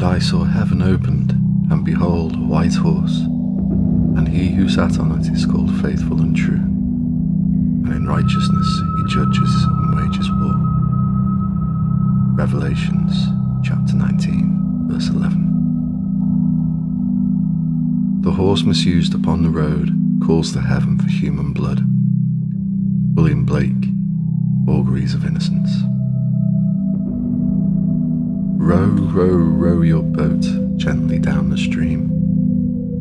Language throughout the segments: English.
And I saw heaven opened, and behold, a white horse, and he who sat on it is called Faithful and True, and in righteousness he judges and wages war. Revelations chapter 19, verse 11. The horse misused upon the road calls to heaven for human blood. William Blake, Auguries of Innocence. Row, row, row your boat gently down the stream.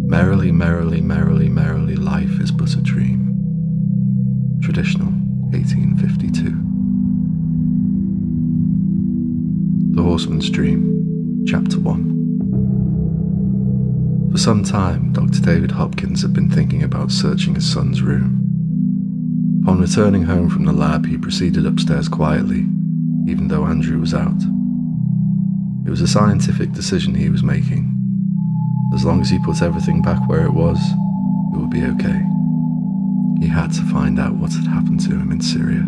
Merrily, merrily, merrily, merrily, life is but a dream. Traditional, 1852. The Horseman's Dream, Chapter 1. For some time, Dr. David Hopkins had been thinking about searching his son's room. Upon returning home from the lab, he proceeded upstairs quietly, even though Andrew was out. It was a scientific decision he was making. As long as he put everything back where it was, it would be okay. He had to find out what had happened to him in Syria.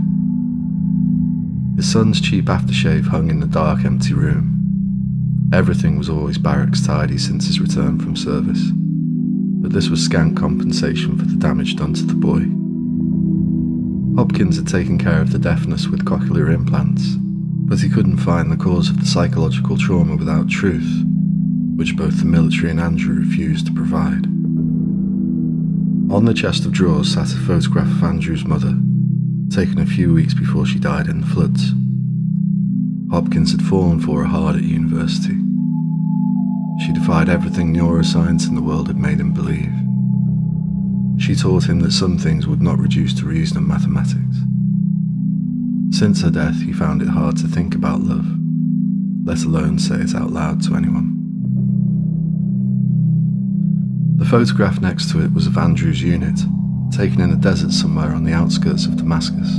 His son's cheap aftershave hung in the dark, empty room. Everything was always barracks tidy since his return from service, but this was scant compensation for the damage done to the boy. Hopkins had taken care of the deafness with cochlear implants, but he couldn't find the cause of the psychological trauma without truth, which both the military and Andrew refused to provide. On the chest of drawers sat a photograph of Andrew's mother, taken a few weeks before she died in the floods. Hopkins had fallen for her hard at university. She defied everything neuroscience in the world had made him believe. She taught him that some things would not reduce to reason and mathematics. Since her death, he found it hard to think about love, let alone say it out loud to anyone. The photograph next to it was of Andrew's unit, taken in a desert somewhere on the outskirts of Damascus.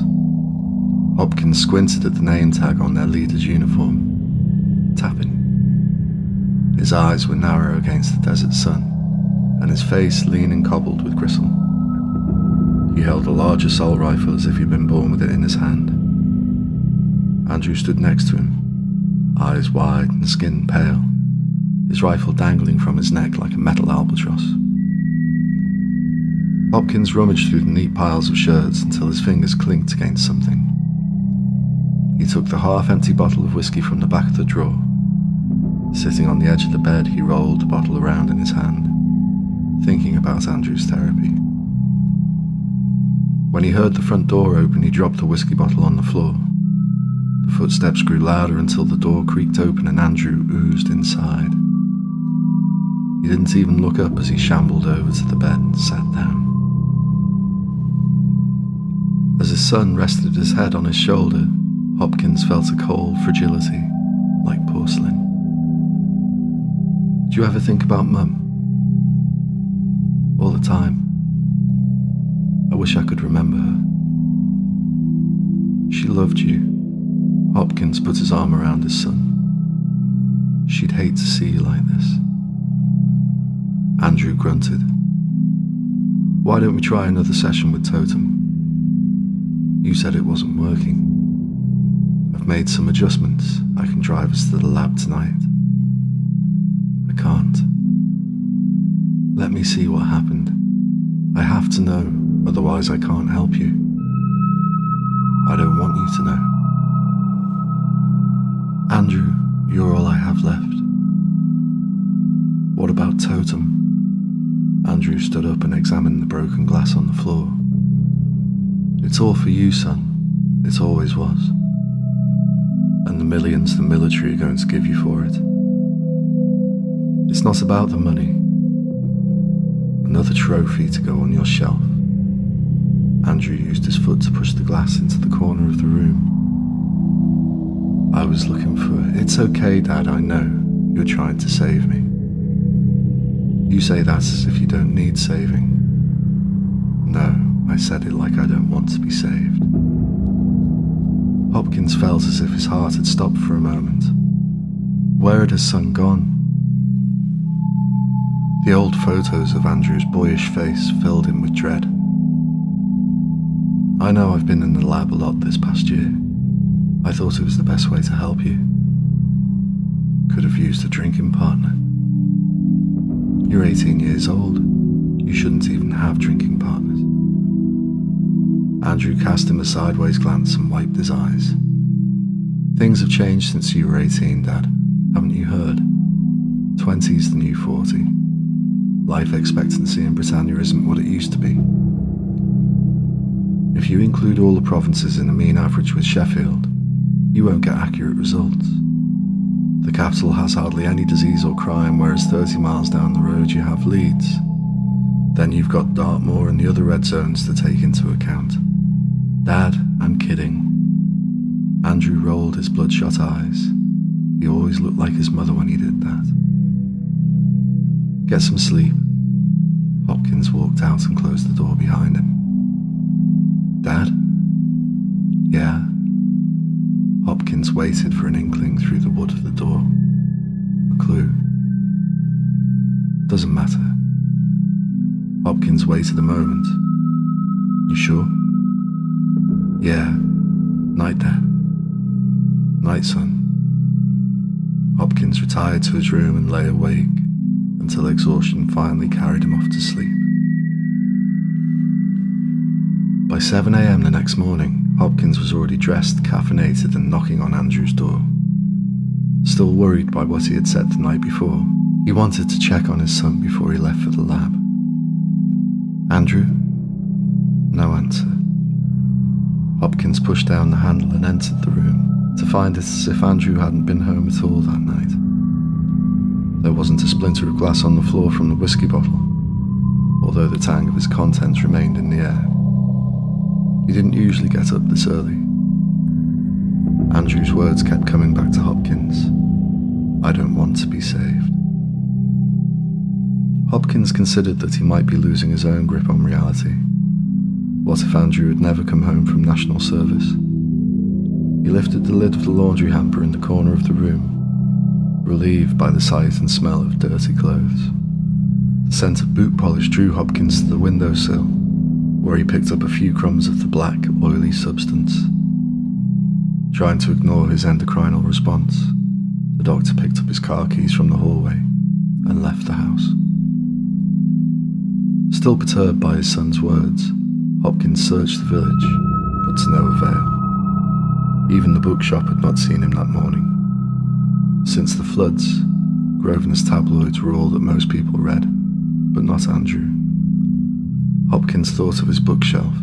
Hopkins squinted at the name tag on their leader's uniform, tapping. His eyes were narrow against the desert sun, and his face lean and cobbled with gristle. He held a large assault rifle as if he'd been born with it in his hand. Andrew stood next to him, eyes wide and skin pale, his rifle dangling from his neck like a metal albatross. Hopkins rummaged through the neat piles of shirts until his fingers clinked against something. He took the half-empty bottle of whiskey from the back of the drawer. Sitting on the edge of the bed, he rolled the bottle around in his hand, thinking about Andrew's therapy. When he heard the front door open, he dropped the whiskey bottle on the floor. The footsteps grew louder until the door creaked open and Andrew oozed inside. He didn't even look up as he shambled over to the bed and sat down. As his son rested his head on his shoulder, Hopkins felt a cold fragility, like porcelain. Do you ever think about Mum? All the time. I wish I could remember her. She loved you. Hopkins put his arm around his son. She'd hate to see you like this. Andrew grunted. Why don't we try another session with Totem? You said it wasn't working. I've made some adjustments. I can drive us to the lab tonight. I can't. Let me see what happened. I have to know, otherwise I can't help you. I don't want you to know. Andrew, you're all I have left. What about Totem? Andrew stood up and examined the broken glass on the floor. It's all for you, son. It always was. And the millions the military are going to give you for it. It's not about the money. Another trophy to go on your shelf. Andrew used his foot to push the glass into the corner of the room. I was looking for it. It's okay, Dad, I know. You're trying to save me. You say that as if you don't need saving. No, I said it like I don't want to be saved. Hopkins felt as if his heart had stopped for a moment. Where had his son gone? The old photos of Andrew's boyish face filled him with dread. I know I've been in the lab a lot this past year. I thought it was the best way to help you. could have used a drinking partner. You're 18 years old. You shouldn't even have drinking partners. Andrew cast him a sideways glance and wiped his eyes. Things have changed since you were 18, Dad. Haven't you heard? 20's the new 40. Life expectancy in Britannia isn't what it used to be. If you include all the provinces in a mean average with Sheffield, you won't get accurate results. The capital has hardly any disease or crime, whereas 30 miles down the road you have Leeds. Then you've got Dartmoor and the other red zones to take into account. Dad, I'm kidding. Andrew rolled his bloodshot eyes. He always looked like his mother when he did that. Get some sleep. Hopkins walked out and closed the door behind him. Dad? Yeah. Hopkins waited for an inkling through the wood of the door. A clue. Doesn't matter. Hopkins waited a moment. You sure? Yeah. Night, Dad. Night, son. Hopkins retired to his room and lay awake until exhaustion finally carried him off to sleep. By 7 a.m. the next morning, Hopkins was already dressed, caffeinated and knocking on Andrew's door. Still worried by what he had said the night before, he wanted to check on his son before he left for the lab. Andrew? No answer. Hopkins pushed down the handle and entered the room, to find it as if Andrew hadn't been home at all that night. There wasn't a splinter of glass on the floor from the whiskey bottle, although the tang of its contents remained in the air. He didn't usually get up this early. Andrew's words kept coming back to Hopkins. I don't want to be saved. Hopkins considered that he might be losing his own grip on reality. What if Andrew had never come home from national service? He lifted the lid of the laundry hamper in the corner of the room, relieved by the sight and smell of dirty clothes. The scent of boot polish drew Hopkins to the windowsill, where he picked up a few crumbs of the black, oily substance. Trying to ignore his endocrinal response, the doctor picked up his car keys from the hallway and left the house. Still perturbed by his son's words, Hopkins searched the village, but to no avail. Even the bookshop had not seen him that morning. Since the floods, Grosvenor tabloids were all that most people read, but not Andrew. Hopkins thought of his bookshelf,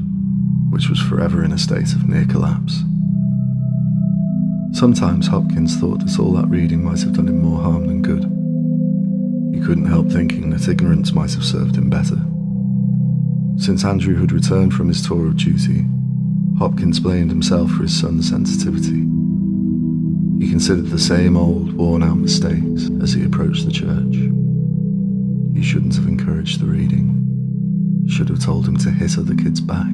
which was forever in a state of near collapse. Sometimes Hopkins thought that all that reading might have done him more harm than good. He couldn't help thinking that ignorance might have served him better. Since Andrew had returned from his tour of duty, Hopkins blamed himself for his son's sensitivity. He considered the same old, worn-out mistakes as he approached the church. He shouldn't have encouraged the reading. Should have told him to hit other kids back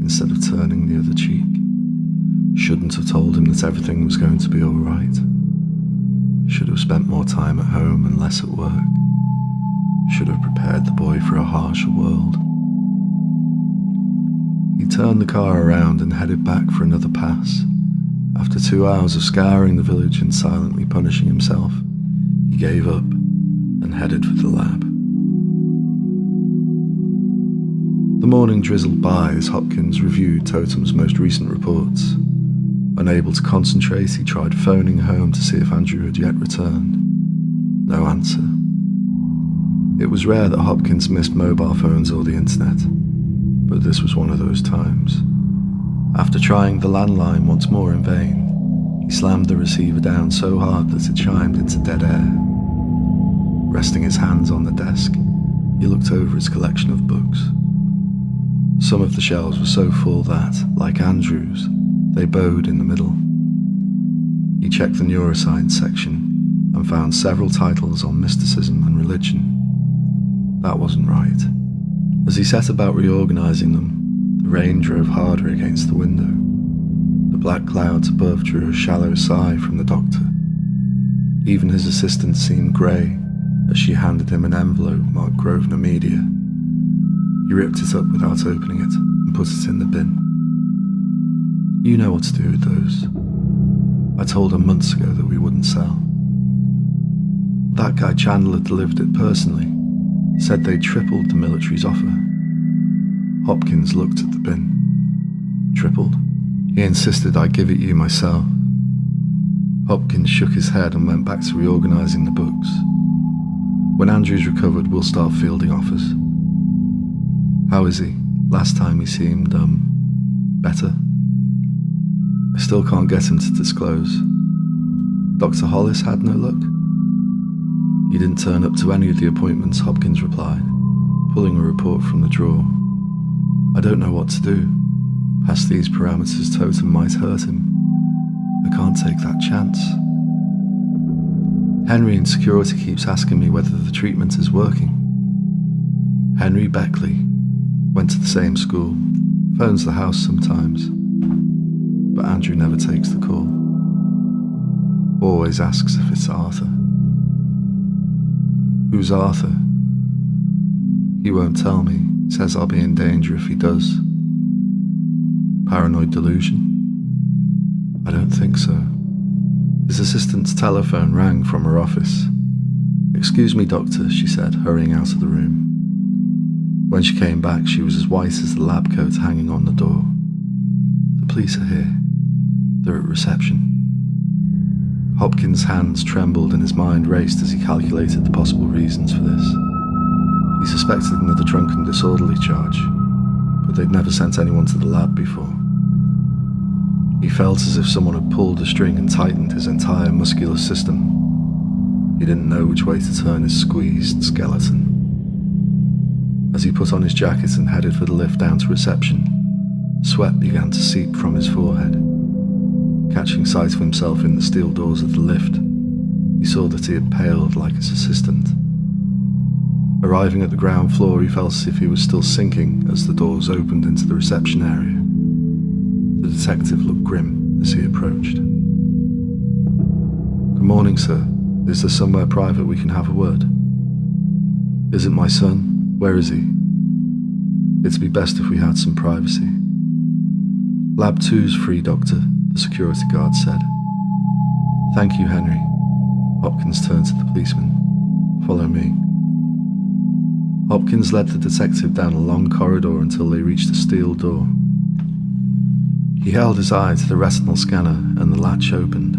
instead of turning the other cheek. Shouldn't have told him that everything was going to be all right. Should have spent more time at home and less at work. Should have prepared the boy for a harsher world. He turned the car around and headed back for another pass. After 2 hours of scouring the village and silently punishing himself, he gave up and headed for the lab. The morning drizzled by as Hopkins reviewed Totem's most recent reports. Unable to concentrate, he tried phoning home to see if Andrew had yet returned. No answer. It was rare that Hopkins missed mobile phones or the internet, but this was one of those times. After trying the landline once more in vain, he slammed the receiver down so hard that it chimed into dead air. Resting his hands on the desk, he looked over his collection of books. Some of the shelves were so full that, like Andrew's, they bowed in the middle. He checked the neuroscience section and found several titles on mysticism and religion. That wasn't right. As he set about reorganizing them, the rain drove harder against the window. The black clouds above drew a shallow sigh from the doctor. Even his assistant seemed grey as she handed him an envelope marked Grosvenor Media. He ripped it up without opening it and put it in the bin. You know what to do with those. I told her months ago that we wouldn't sell. That guy Chandler delivered it personally, said they tripled the military's offer. Hopkins looked at the bin. Tripled? He insisted I give it you myself. Hopkins shook his head and went back to reorganising the books. When Andrew's recovered, we'll start fielding offers. How is he? Last time he seemed, better. I still can't get him to disclose. Dr. Hollis had no luck? He didn't turn up to any of the appointments, Hopkins replied, pulling a report from the drawer. I don't know what to do. Past these parameters, Totem might hurt him. I can't take that chance. Henry in security keeps asking me whether the treatment is working. Henry Beckley went to the same school, phones the house sometimes, but Andrew never takes the call. Always asks if it's Arthur. Who's Arthur? He won't tell me, says I'll be in danger if he does. Paranoid delusion? I don't think so. His assistant's telephone rang from her office. Excuse me, doctor, she said, hurrying out of the room. When she came back, she was as white as the lab coat hanging on the door. The police are here. They're at reception. Hopkins' hands trembled and his mind raced as he calculated the possible reasons for this. He suspected another drunken disorderly charge, but they'd never sent anyone to the lab before. He felt as if someone had pulled a string and tightened his entire muscular system. He didn't know which way to turn his squeezed skeleton. As he put on his jacket and headed for the lift down to reception, sweat began to seep from his forehead. Catching sight of himself in the steel doors of the lift, he saw that he had paled like his assistant. Arriving at the ground floor, he felt as if he was still sinking as the doors opened into the reception area. The detective looked grim as he approached. Good morning, sir. Is there somewhere private we can have a word? Is it my son? Where is he? It'd be best if we had some privacy. Lab 2's free, doctor, the security guard said. Thank you, Henry. Hopkins turned to the policeman. Follow me. Hopkins led the detective down a long corridor until they reached a steel door. He held his eye to the retinal scanner and the latch opened.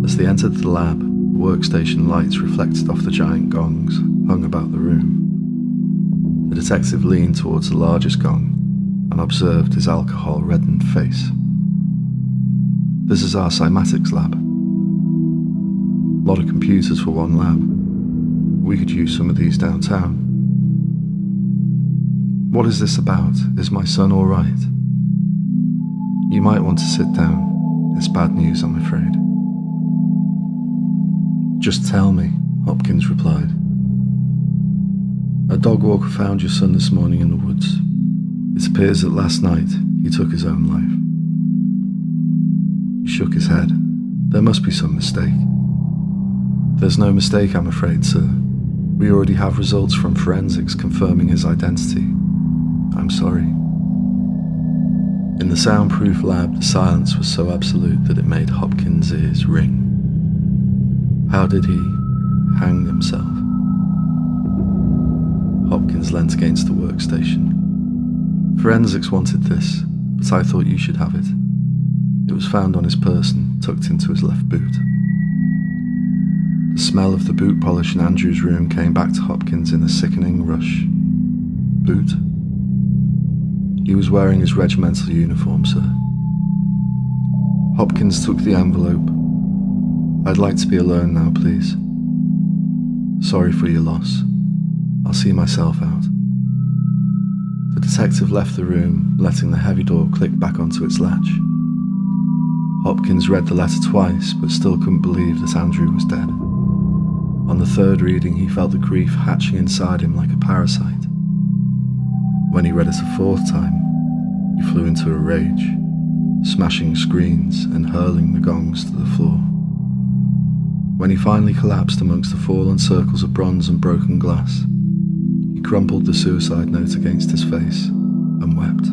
As they entered the lab, the workstation lights reflected off the giant gongs hung about the room. The detective leaned towards the largest gong and observed his alcohol-reddened face. This is our cymatics lab. A lot of computers for one lab. We could use some of these downtown. What is this about? Is my son all right? You might want to sit down. It's bad news, I'm afraid. Just tell me, Hopkins replied. A dog walker found your son this morning in the woods. It appears that last night he took his own life. He shook his head. There must be some mistake. There's no mistake, I'm afraid, sir. We already have results from forensics confirming his identity. I'm sorry. In the soundproof lab, the silence was so absolute that it made Hopkins' ears ring. How did he hang himself? Hopkins leant against the workstation. Forensics wanted this, but I thought you should have it. It was found on his person, tucked into his left boot. The smell of the boot polish in Andrew's room came back to Hopkins in a sickening rush. Boot? He was wearing his regimental uniform, sir. Hopkins took the envelope. I'd like to be alone now, please. Sorry for your loss. I'll see myself out. The detective left the room, letting the heavy door click back onto its latch. Hopkins read the letter twice, but still couldn't believe that Andrew was dead. On the third reading, he felt the grief hatching inside him like a parasite. When he read it a fourth time, he flew into a rage, smashing screens and hurling the gongs to the floor. When he finally collapsed amongst the fallen circles of bronze and broken glass, he crumpled the suicide note against his face and wept.